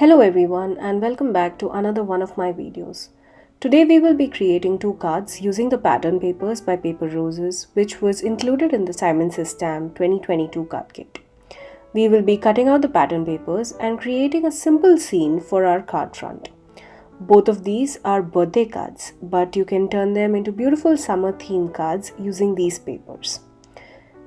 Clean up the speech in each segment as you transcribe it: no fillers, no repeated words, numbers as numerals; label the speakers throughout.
Speaker 1: Hello everyone and welcome back to another one of my videos. Today we will be creating two cards using the pattern papers by Paper Roses, which was included in the SimonSaysStamp 2022 card kit. We will be cutting out the pattern papers and creating a simple scene for our card front. Both of these are birthday cards, but you can turn them into beautiful summer themed cards using these papers.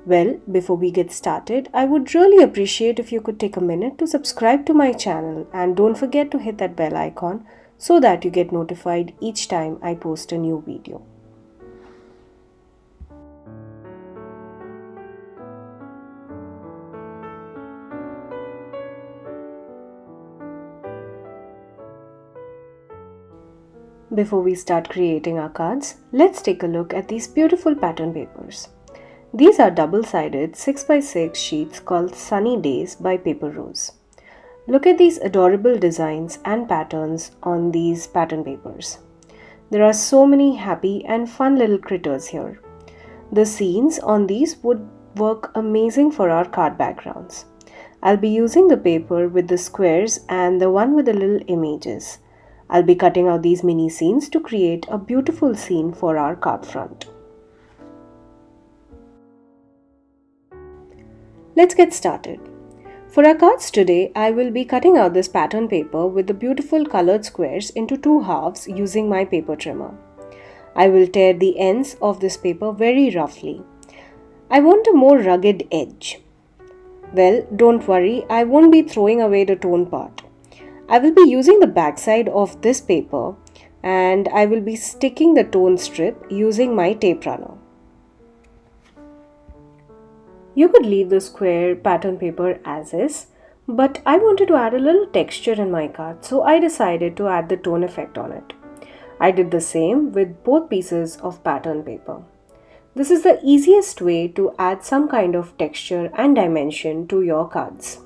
Speaker 1: Well, before we get started, I would really appreciate if you could take a minute to subscribe to my channel and don't forget to hit that bell icon so that you get notified each time I post a new video. Before we start creating our cards, let's take a look at these beautiful pattern papers. These are double-sided 6x6 sheets called Sunny Days by Paper Rose. Look at these adorable designs and patterns on these pattern papers. There are so many happy and fun little critters here. The scenes on these would work amazing for our card backgrounds. I'll be using the paper with the squares and the one with the little images. I'll be cutting out these mini scenes to create a beautiful scene for our card front. Let's get started. For our cards today, I will be cutting out this pattern paper with the beautiful colored squares into two halves using my paper trimmer. I will tear the ends of this paper very roughly. I want a more rugged edge. Well, don't worry, I won't be throwing away the torn part. I will be using the backside of this paper and I will be sticking the torn strip using my tape runner. You could leave the square pattern paper as is, but I wanted to add a little texture in my card, so I decided to add the tone effect on it. I did the same with both pieces of pattern paper. This is the easiest way to add some kind of texture and dimension to your cards.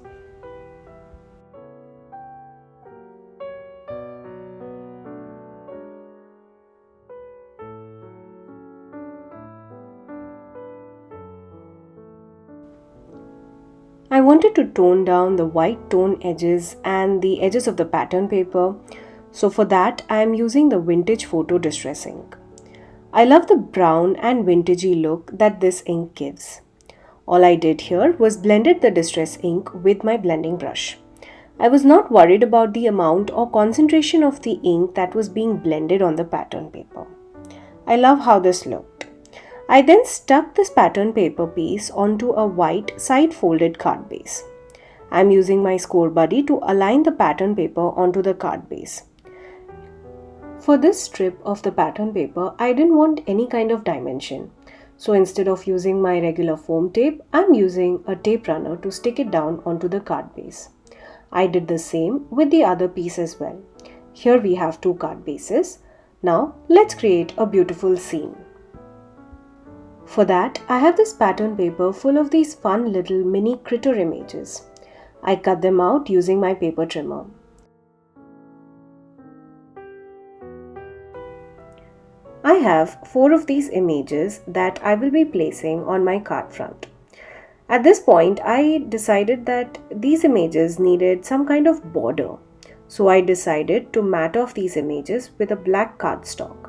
Speaker 1: I wanted to tone down the white tone edges and the edges of the pattern paper, so for that I am using the vintage photo distress ink. I love the brown and vintagey look that this ink gives. All I did here was blended the distress ink with my blending brush. I was not worried about the amount or concentration of the ink that was being blended on the pattern paper. I love how this looked. I then stuck this pattern paper piece onto a white side-folded card base. I am using my score buddy to align the pattern paper onto the card base. For this strip of the pattern paper, I didn't want any kind of dimension. So instead of using my regular foam tape, I am using a tape runner to stick it down onto the card base. I did the same with the other piece as well. Here we have two card bases. Now let's create a beautiful scene. For that, I have this pattern paper full of these fun little mini critter images. I cut them out using my paper trimmer. I have 4 of these images that I will be placing on my card front. At this point, I decided that these images needed some kind of border. So I decided to mat off these images with a black cardstock.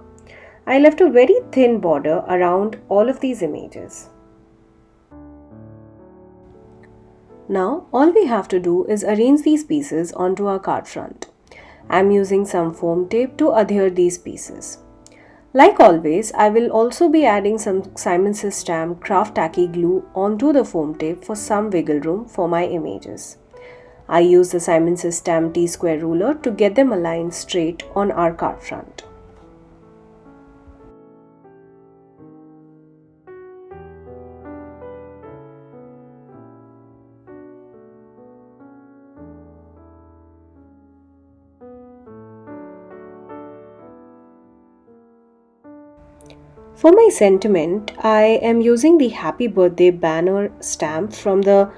Speaker 1: I left a very thin border around all of these images. Now all we have to do is arrange these pieces onto our card front. I am using some foam tape to adhere these pieces. Like always, I will also be adding some SimonSaysStamp Craft Tacky glue onto the foam tape for some wiggle room for my images. I use the SimonSaysStamp T-square ruler to get them aligned straight on our card front. For my sentiment, I am using the Happy Birthday banner stamp from the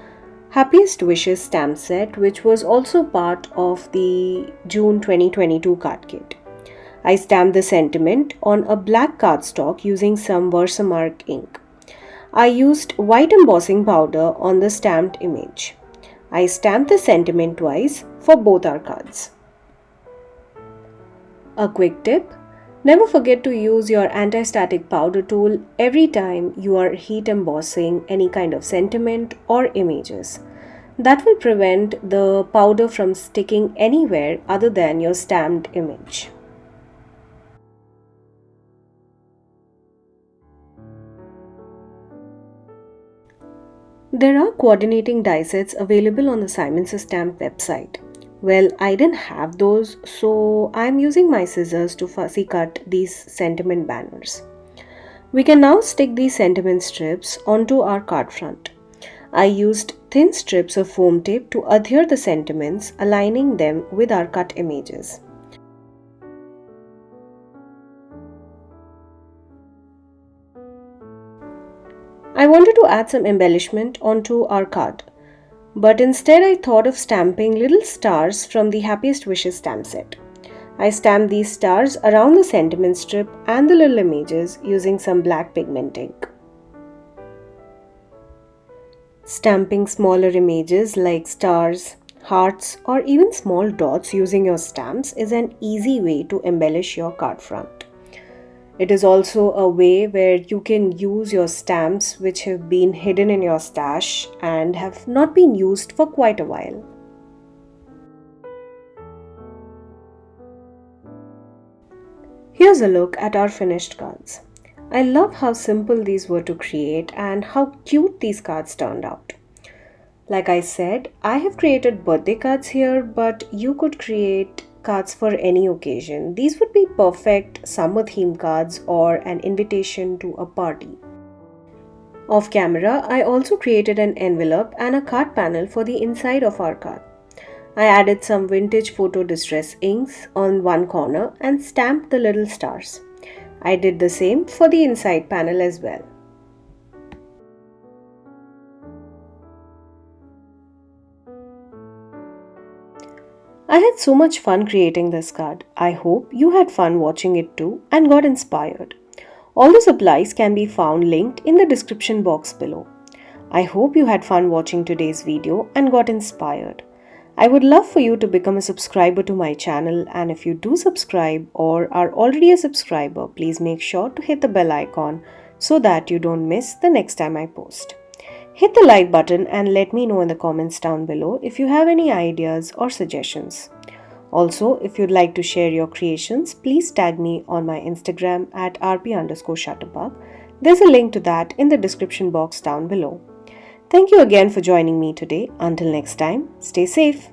Speaker 1: Happiest Wishes stamp set, which was also part of the June 2022 card kit. I stamped the sentiment on a black cardstock using some Versamark ink. I used white embossing powder on the stamped image. I stamped the sentiment twice for both our cards. A quick tip: never forget to use your anti-static powder tool every time you are heat embossing any kind of sentiment or images. That will prevent the powder from sticking anywhere other than your stamped image. There are coordinating die sets available on the SimonSaysStamp website. Well, I didn't have those, so I'm using my scissors to fussy cut these sentiment banners. We can now stick these sentiment strips onto our card front. I used thin strips of foam tape to adhere the sentiments, aligning them with our cut images. I wanted to add some embellishment onto our card, but instead I thought of stamping little stars from the Happiest Wishes stamp set. I stamped these stars around the sentiment strip and the little images using some black pigment ink. Stamping smaller images like stars, hearts, or even small dots using your stamps is an easy way to embellish your card front. It is also a way where you can use your stamps which have been hidden in your stash and have not been used for quite a while. Here's a look at our finished cards. I love how simple these were to create and how cute these cards turned out. Like I said, I have created birthday cards here, but you could create cards for any occasion. These would be perfect summer theme cards or an invitation to a party. Off camera, I also created an envelope and a card panel for the inside of our card. I added some vintage photo distress inks on one corner and stamped the little stars. I did the same for the inside panel as well. I had so much fun creating this card. I hope you had fun watching it too and got inspired. All the supplies can be found linked in the description box below. I hope you had fun watching today's video and got inspired. I would love for you to become a subscriber to my channel, and if you do subscribe or are already a subscriber, please make sure to hit the bell icon so that you don't miss the next time I post. Hit the like button and let me know in the comments down below if you have any ideas or suggestions. Also, if you'd like to share your creations, please tag me on my Instagram at rp_shutterbug. There's a link to that in the description box down below. Thank you again for joining me today. Until next time, stay safe.